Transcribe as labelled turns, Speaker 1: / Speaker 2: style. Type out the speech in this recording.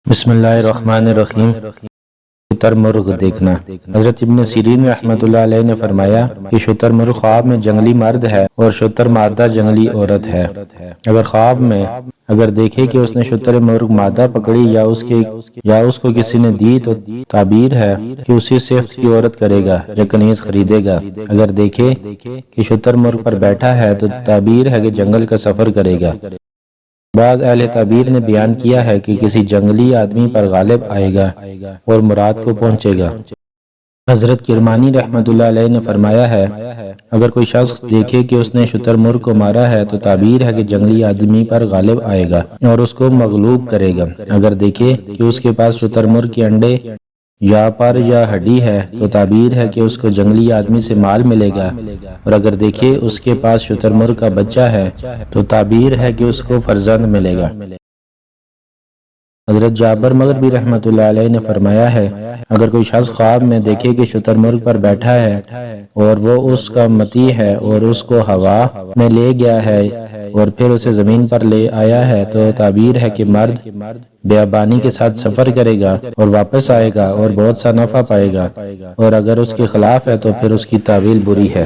Speaker 1: بسم اللہ الرحمن الرحیم۔ شتر مرغ دیکھنا۔ حضرت ابن سیرین رحمۃ اللہ علیہ نے فرمایا کہ شتر مرغ خواب میں جنگلی مرد ہے اور شتر مادہ جنگلی عورت ہے۔ اگر خواب میں دیکھے کہ اس نے شتر مرغ مادہ پکڑی یا اس کو کسی نے دی تو تعبیر ہے کہ اسی صفت کی عورت کرے گا یا کنیز خریدے گا۔ اگر دیکھے کہ شتر مرغ پر بیٹھا ہے تو تعبیر ہے کہ جنگل کا سفر کرے گا۔ بعض اہل تعبیر نے بیان کیا ہے کہ کسی جنگلی آدمی پر غالب آئے گا اور مراد کو پہنچے گا۔ حضرت کرمانی رحمۃ اللہ علیہ نے فرمایا ہے اگر کوئی شخص دیکھے کہ اس نے شتر مرغ کو مارا ہے تو تعبیر ہے کہ جنگلی آدمی پر غالب آئے گا اور اس کو مغلوب کرے گا۔ اگر دیکھے کہ اس کے پاس شتر مرغ کے انڈے یا پر یا ہڈی ہے تو تعبیر ہے کہ اس کو جنگلی آدمی سے مال ملے گا، اور اگر دیکھے اس کے پاس شتر مرغ کا بچہ ہے تو تعبیر ہے کہ اس کو فرزند ملے گا۔ حضرت جابر مغربی رحمۃ اللہ علیہ نے فرمایا ہے اگر کوئی شخص خواب میں دیکھے کہ شتر مرغ پر بیٹھا ہے اور وہ اس کا متی ہے اور اس کو ہوا میں لے گیا ہے اور پھر اسے زمین پر لے آیا ہے تو تعبیر ہے کہ مرد بیابانی کے ساتھ سفر کرے گا اور واپس آئے گا اور بہت سا نفع پائے گا، اور اگر اس کے خلاف ہے تو پھر اس کی تعویل بری ہے۔